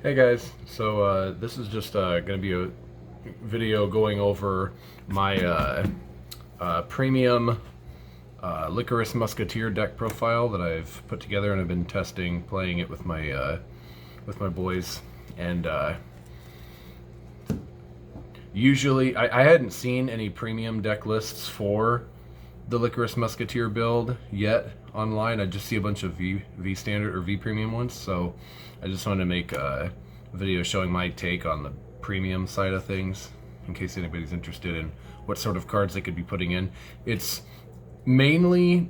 Hey guys, so this is just going to be a video going over my premium Lycoris Musketeer deck profile that I've put together, and I've been testing, playing it with my boys. And usually, I hadn't seen any premium deck lists for the Lycoris Musketeer build yet online. I just see a bunch of V standard or V premium ones, so I just wanted to make a video showing my take on the premium side of things in case anybody's interested in what sort of cards they could be putting in. It's mainly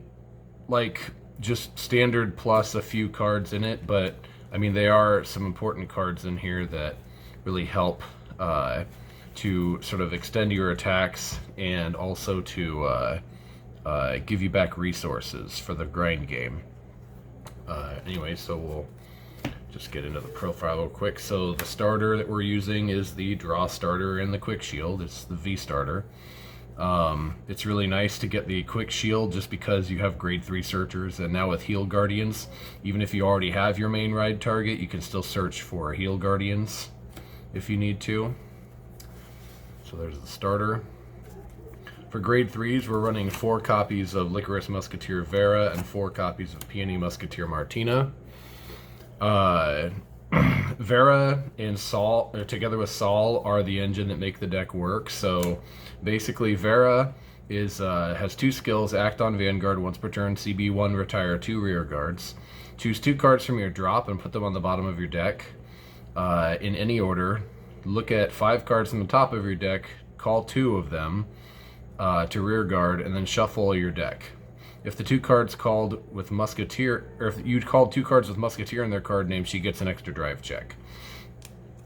like just standard plus a few cards in it, but I mean there are some important cards in here that really help to sort of extend your attacks and also to give you back resources for the grind game. Anyway, so we'll just get into the profile real quick. So the starter that we're using is the draw starter and the quick shield. It's the V starter. It's really nice to get the quick shield just because you have grade 3 searchers, and now with heal guardians, even if you already have your main ride target, you can still search for heal guardians if you need to. So there's the starter. For grade 3s, we're running 4 copies of Lycoris Musketeer Vera and 4 copies of Peony Musketeer Martina. Vera and Saul, together with Saul, are the engine that make the deck work. So basically, Vera has 2 skills: act on Vanguard once per turn, CB1, retire 2 rear guards. Choose 2 cards from your drop and put them on the bottom of your deck in any order. Look at 5 cards from the top of your deck, call 2 of them to rear guard, and then shuffle your deck. If the 2 cards called with Musketeer, or if you called 2 cards with Musketeer in their card name, she gets an extra drive check.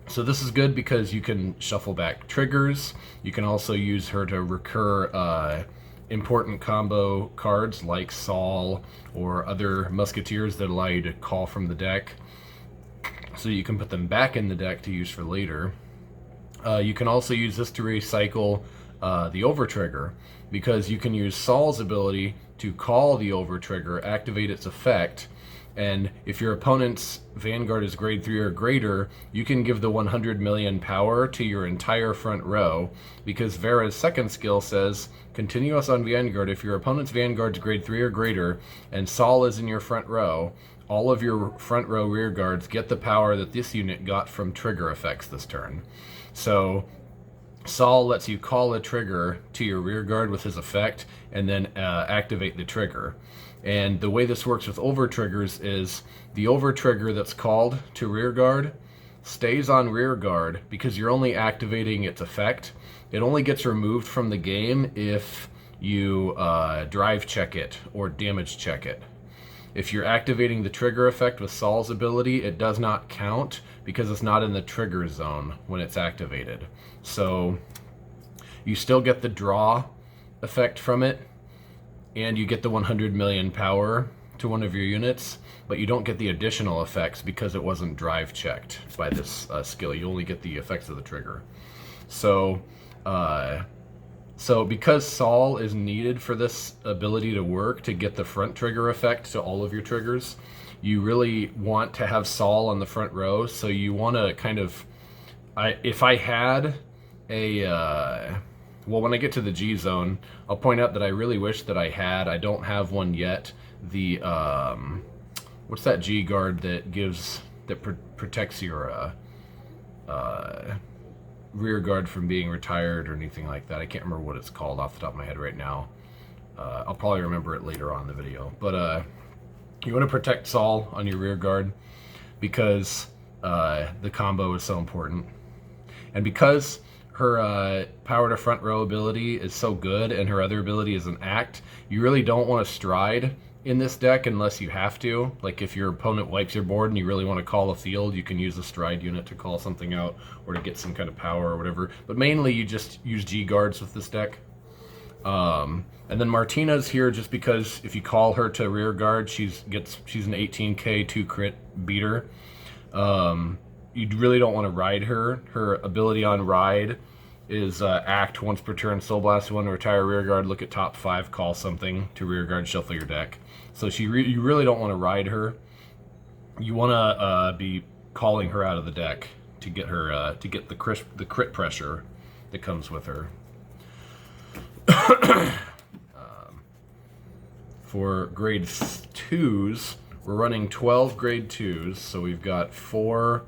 So this is good because you can shuffle back triggers. You can also use her to recur important combo cards like Saul or other Musketeers that allow you to call from the deck. So you can put them back in the deck to use for later. You can also use this to recycle the over trigger, because you can use Saul's ability to call the over trigger, activate its effect, and if your opponent's Vanguard is grade 3 or greater, you can give the 100 million power to your entire front row, because Vera's second skill says, continue us on Vanguard. If your opponent's Vanguard's grade 3 or greater and Saul is in your front row, all of your front row rear guards get the power that this unit got from trigger effects this turn. So Saul lets you call a trigger to your rear guard with his effect and then activate the trigger. And the way this works with over triggers is the over trigger that's called to rear guard stays on rear guard because you're only activating its effect. It only gets removed from the game if you drive check it or damage check it. If you're activating the trigger effect with Saul's ability, it does not count because it's not in the trigger zone when it's activated. So you still get the draw effect from it, and you get the 100 million power to one of your units, but you don't get the additional effects because it wasn't drive checked by this skill. You only get the effects of the trigger. So because Saul is needed for this ability to work to get the front trigger effect to all of your triggers, you really want to have Saul on the front row. So you want to kind of, if I had a, well, when I get to the G zone, I'll point out that I really wish that I don't have one yet, the, what's that G guard that protects your, rear guard from being retired or anything like that. I can't remember what it's called off the top of my head right now. I'll probably remember it later on in the video. But you want to protect Saul on your rear guard because the combo is so important. And because her power to front row ability is so good and her other ability is an act, you really don't want to stride in this deck unless you have to. Like if your opponent wipes your board and you really want to call a field, you can use a stride unit to call something out or to get some kind of power or whatever. But mainly you just use G guards with this deck. And then Martina's here just because if you call her to rear guard, she's an 18k 2 crit beater. You really don't want to ride her. Her ability on ride is act once per turn, Soul Blast 1, retire rear guard, look at top 5, call something to rear guard, shuffle your deck. So you really don't want to ride her. You want to be calling her out of the deck to get her to get the crit pressure that comes with her. For grade 2s, we're running 12 grade 2s, so we've got 4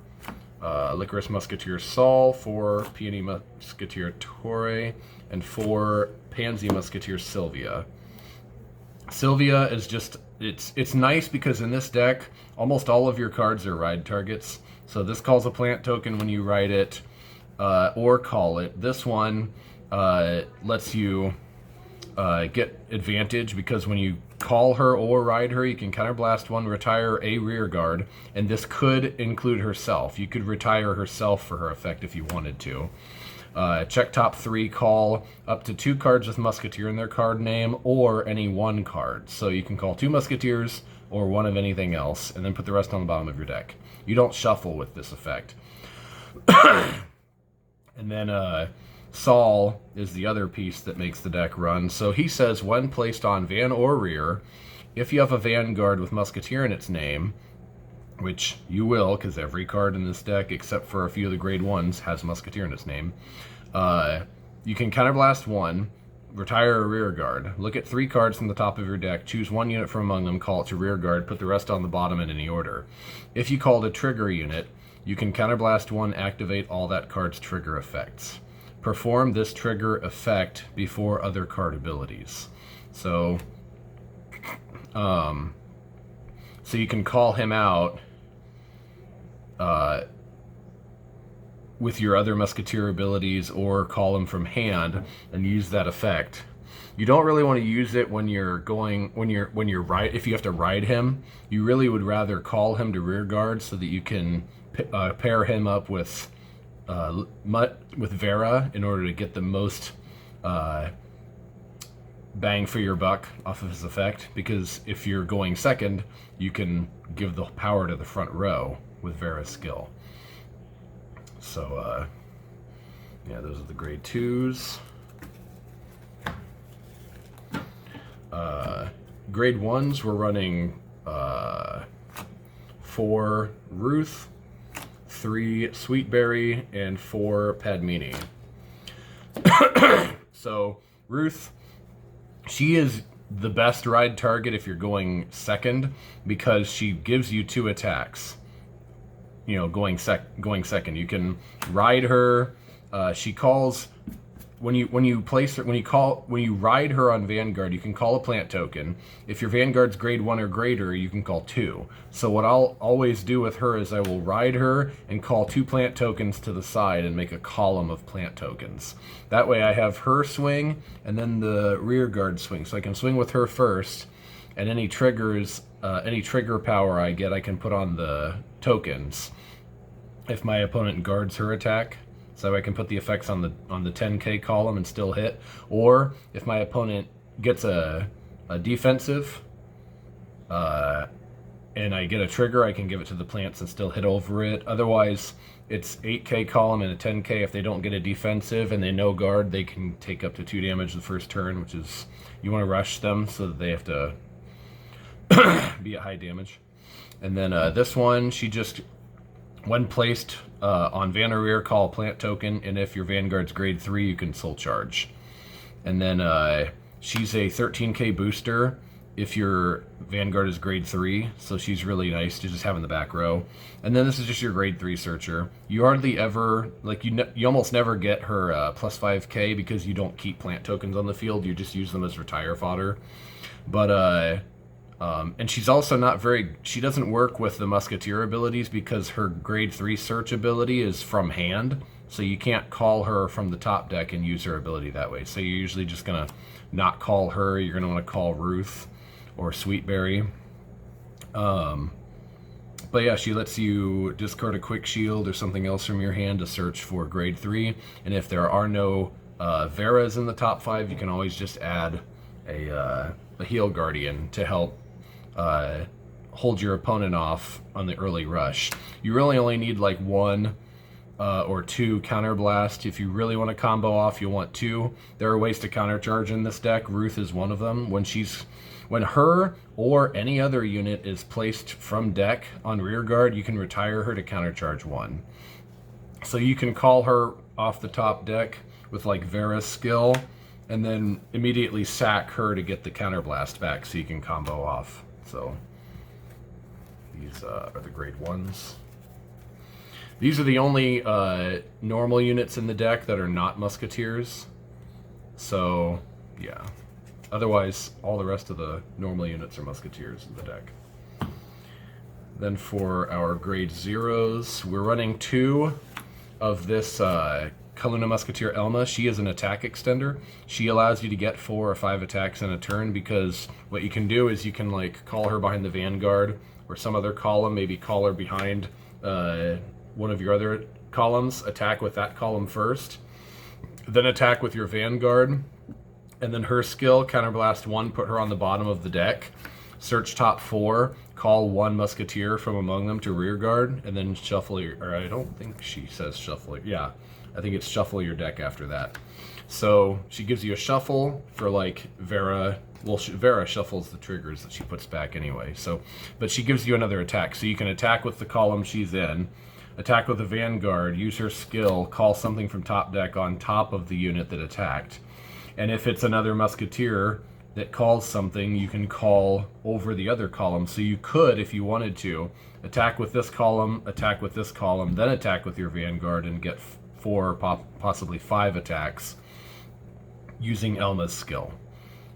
Lycoris Musketeer Sol, 4 Peony Musketeer Torre, and 4 Pansy Musketeer Sylvia. Sylvia is just, it's nice because in this deck, almost all of your cards are ride targets. So this calls a plant token when you ride it, or call it. This one lets you get advantage because when you call her or ride her, you can counterblast one, retire a rear guard, and this could include herself. You could retire herself for her effect if you wanted to. Check top 3, call up to 2 cards with Musketeer in their card name, or any 1 card. So you can call 2 Musketeers or 1 of anything else, and then put the rest on the bottom of your deck. You don't shuffle with this effect. And then Sol is the other piece that makes the deck run. So he says, when placed on van or rear, if you have a Vanguard with Musketeer in its name, which you will, because every card in this deck, except for a few of the grade 1s, has Musketeer in its name, you can counterblast 1, retire a rear guard, look at 3 cards from the top of your deck, choose 1 unit from among them, call it to rear guard, put the rest on the bottom in any order. If you called a trigger unit, you can counterblast 1, activate all that card's trigger effects. Perform this trigger effect before other card abilities. So you can call him out with your other Musketeer abilities, or call him from hand and use that effect. You don't really want to use it when you're going, when you're if you have to ride him. You really would rather call him to rear guard so that you can pair him up with Vera in order to get the most bang for your buck off of his effect, because if you're going second, you can give the power to the front row with Vera's skill. So yeah, those are the grade 2s. Grade 1s, we're running 4 Ruth, 3 Sweetberry, and 4 Padmini. So Ruth, she is the best ride target if you're going second, because she gives you 2 attacks. You know, going second, you can ride her. She calls when you place her, when you ride her on Vanguard, you can call a plant token. If your Vanguard's grade 1 or greater, you can call 2. So what I'll always do with her is I will ride her and call 2 plant tokens to the side and make a column of plant tokens. That way I have her swing and then the rear guard swing. So I can swing with her first, and any triggers, any trigger power I get, I can put on the tokens if my opponent guards her attack. So I can put the effects on the 10k column and still hit. Or if my opponent gets a defensive and I get a trigger, I can give it to the plants and still hit over it. Otherwise, it's 8k column and a 10k. If they don't get a defensive and they no guard, they can take up to 2 damage the first turn, which is, you want to rush them so that they have to be at high damage. And then this one, she just, when placed on Van or rear, call a plant token, and if your Vanguard's grade 3, you can soul charge. And then she's a 13k booster if your Vanguard is grade 3, so she's really nice to just have in the back row. And then this is just your grade 3 searcher. You hardly ever, like, you almost never get her plus 5k because you don't keep plant tokens on the field, you just use them as retire fodder. But and she's also not very, she doesn't work with the Musketeer abilities because her grade 3 search ability is from hand, so you can't call her from the top deck and use her ability that way. So you're usually just gonna not call her, you're gonna want to call Ruth or Sweetberry. But yeah, she lets you discard a quick shield or something else from your hand to search for grade 3, and if there are no Veras in the top 5, you can always just add a Heal Guardian to help hold your opponent off on the early rush. You really only need like 1 or 2 counterblast. If you really want to combo off, you'll want 2. There are ways to countercharge in this deck. Ruth is one of them. When she's When her or any other unit is placed from deck on rear guard, you can retire her to countercharge 1. So you can call her off the top deck with like Vera's skill, and then immediately sack her to get the counterblast back so you can combo off. So these are the grade 1s. These are the only normal units in the deck that are not Musketeers. So, yeah. Otherwise, all the rest of the normal units are Musketeers in the deck. Then for our grade 0s, we're running 2 of this Kaluna Musketeer Elma. She is an attack extender. She allows you to get 4 or 5 attacks in a turn, because what you can do is you can like call her behind the Vanguard or some other column, maybe call her behind one of your other columns, attack with that column first, then attack with your Vanguard, and then her skill, Counterblast 1, put her on the bottom of the deck, search top 4, call 1 Musketeer from among them to rear guard, and then shuffle your, or I don't think she says shuffle, yeah, I think it's shuffle your deck after that. So she gives you a shuffle for like Vera. Well, Vera shuffles the triggers that she puts back anyway, so, but she gives you another attack, so you can attack with the column she's in, attack with the Vanguard, use her skill, call something from top deck on top of the unit that attacked. And if it's another Musketeer that calls something, you can call over the other column. So you could, if you wanted to, attack with this column, attack with this column, then attack with your Vanguard and get 4, possibly 5 attacks using Elma's skill.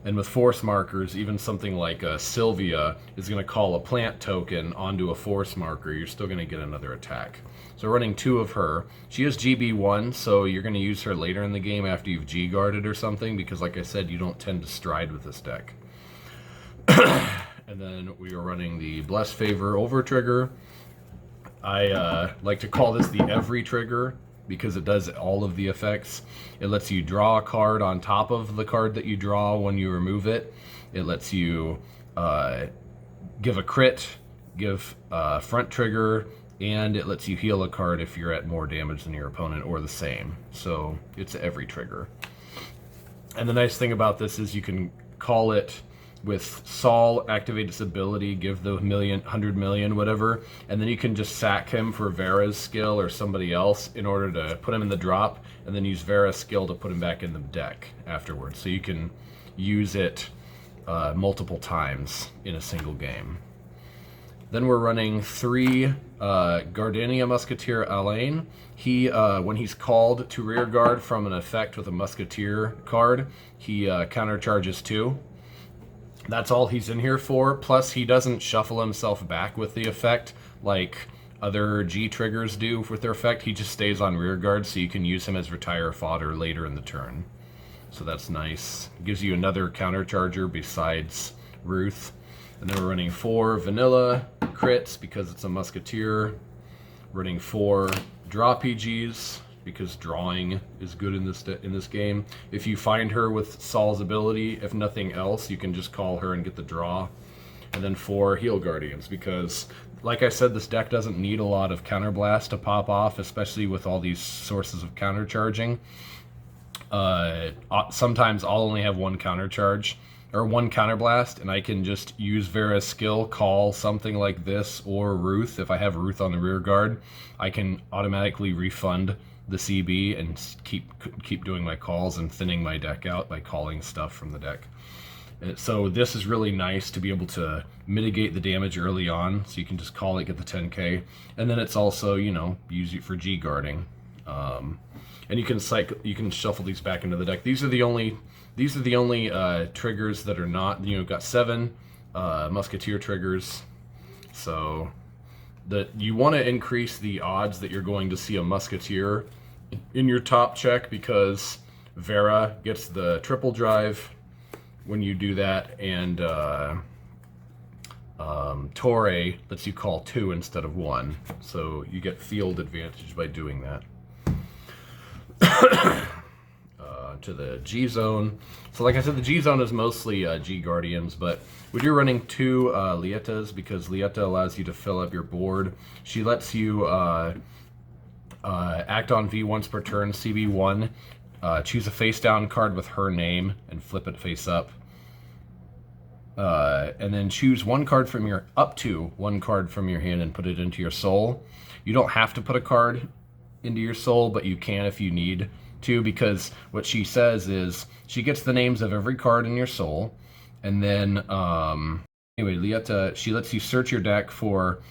And with force markers, even something like Sylvia is going to call a plant token onto a force marker. You're still going to get another attack. So running 2 of her. She is GB1, so you're going to use her later in the game after you've G-guarded or something, because like I said, you don't tend to stride with this deck. And then we are running the Bless Favor over trigger. I like to call this the every trigger, because it does all of the effects. It lets you draw a card on top of the card that you draw when you remove it. It lets you give a crit, give a front trigger, and it lets you heal a card if you're at more damage than your opponent or the same. So it's every trigger. And the nice thing about this is you can call it with Saul, activate its ability, give the 100 million, whatever, and then you can just sack him for Vera's skill or somebody else in order to put him in the drop, and then use Vera's skill to put him back in the deck afterwards. So you can use it multiple times in a single game. Then we're running 3 Gardenia Musketeer Alain. He, when he's called to rear guard from an effect with a Musketeer card, he countercharges 2. That's all he's in here for, plus he doesn't shuffle himself back with the effect like other G triggers do with their effect. He just stays on rear guard, so you can use him as retire fodder later in the turn. So that's nice. It gives you another countercharger besides Ruth. And then we're running 4 vanilla crits because it's a Musketeer. Running 4 draw PGs because drawing is good in this game. If you find her with Saul's ability, if nothing else, you can just call her and get the draw. And then 4 Heal Guardians because, like I said, this deck doesn't need a lot of counterblast to pop off, especially with all these sources of countercharging. Sometimes I'll only have 1 countercharge or 1 counterblast, and I can just use Vera's skill, call something like this, or Ruth. If I have Ruth on the rear guard, I can automatically refund the CB and keep doing my calls and thinning my deck out by calling stuff from the deck. So this is really nice to be able to mitigate the damage early on, so you can just call it, get the 10k, and then it's also, you know, use it for G guarding. And you can shuffle these back into the deck. These are the only triggers that are not, you know, got 7 Musketeer triggers. So you want to increase the odds that you're going to see a Musketeer in your top check, because Vera gets the triple drive when you do that, and Torre lets you call 2 instead of 1, so you get field advantage by doing that. To the G zone. So like I said, the G zone is mostly G Guardians, but we do running 2 Lietas because Lieta allows you to fill up your board. She lets you act on V once per turn, CB1, choose a face down card with her name and flip it face up. and then choose up to one card from your hand and put it into your soul. You don't have to put a card into your soul, but you can if you need to, because what she says is she gets the names of every card in your soul, and then anyway, she lets you search your deck for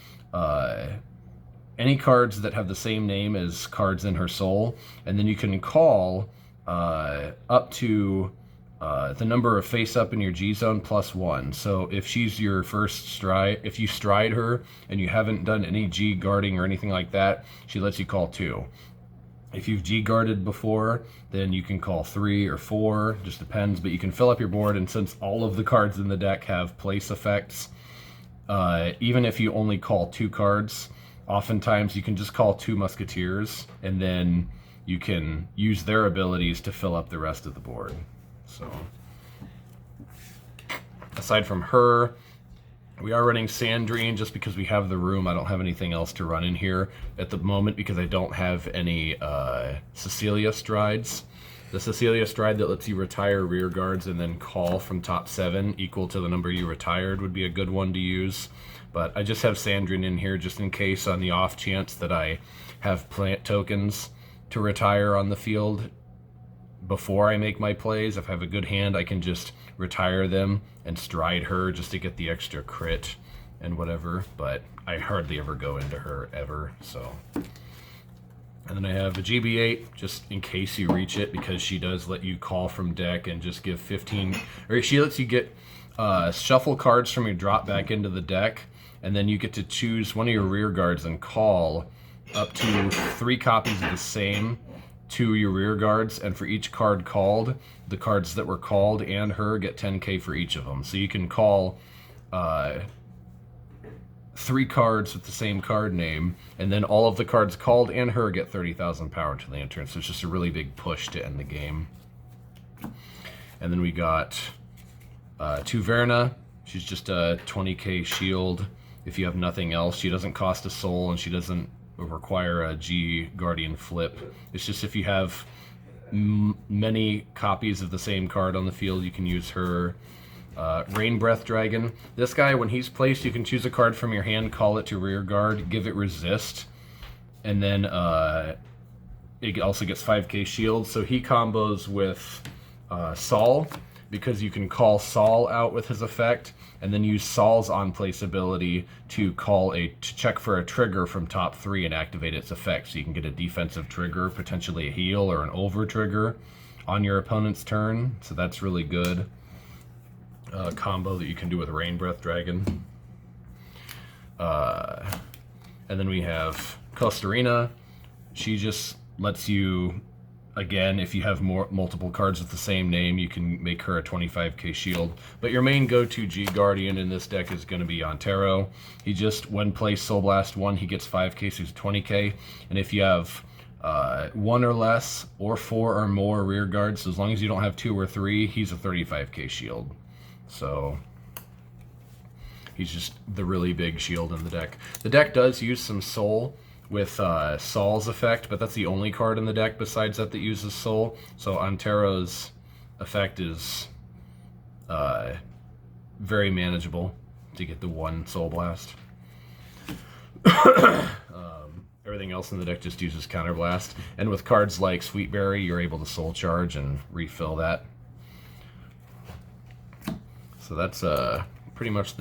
any cards that have the same name as cards in her soul, and then you can call up to the number of face up in your G zone +1. So if she's your first stride, if you stride her and you haven't done any G guarding or anything like that, she lets you call 2. If you've G guarded before, then you can call 3 or 4, just depends, but you can fill up your board, and since all of the cards in the deck have place effects, even if you only call 2 cards, oftentimes you can just call 2 Musketeers, and then you can use their abilities to fill up the rest of the board. So, aside from her, we are running Sandrine just because we have the room. I don't have anything else to run in here at the moment because I don't have any Cecilia strides. The Cecilia stride that lets you retire rear guards and then call from top 7 equal to the number you retired would be a good one to use. But I just have Sandrine in here just in case, on the off chance that I have plant tokens to retire on the field before I make my plays. If I have a good hand, I can just retire them and stride her just to get the extra crit and whatever, but I hardly ever go into her ever, so. And then I have a GB8 just in case you reach it, because she does let you call from deck and just give 15, or she lets you get shuffle cards from your drop back into the deck, and then you get to choose one of your rear guards and call up to 3 copies of the same to your rear guards, and for each card called, the cards that were called and her get 10k for each of them. So you can call 3 cards with the same card name, and then all of the cards called and her get 30,000 power to the end turn. So it's just a really big push to end the game. And then we got 2 Verna. She's just a 20k shield. If you have nothing else, she doesn't cost a soul, and she doesn't require a G Guardian flip. It's just if you have many copies of the same card on the field, you can use her. Rain Breath Dragon. This guy, when he's placed, you can choose a card from your hand, call it to rear guard, give it resist, and then it also gets 5k shield. So he combos with Saul, because you can call Saul out with his effect, and then use Saul's on-place ability to check for a trigger from top 3 and activate its effect. So you can get a defensive trigger, potentially a heal or an over trigger on your opponent's turn. So that's really good. Combo that you can do with Rain Breath Dragon. And then we have Costarina. She just lets you, again, if you have multiple cards with the same name, you can make her a 25k shield. But your main go-to G Guardian in this deck is going to be Antero. He just, when plays Soul Blast 1, he gets 5k, so he's 20k. And if you have 1 or less, or 4 or more rear guards, so as long as you don't have 2 or 3, he's a 35k shield. So he's just the really big shield in the deck. The deck does use some soul with Saul's effect, but that's the only card in the deck besides that uses soul. So Antero's effect is very manageable to get the 1 Soul Blast. Everything else in the deck just uses Counterblast. And with cards like Sweetberry, you're able to Soul Charge and refill that. So that's pretty much the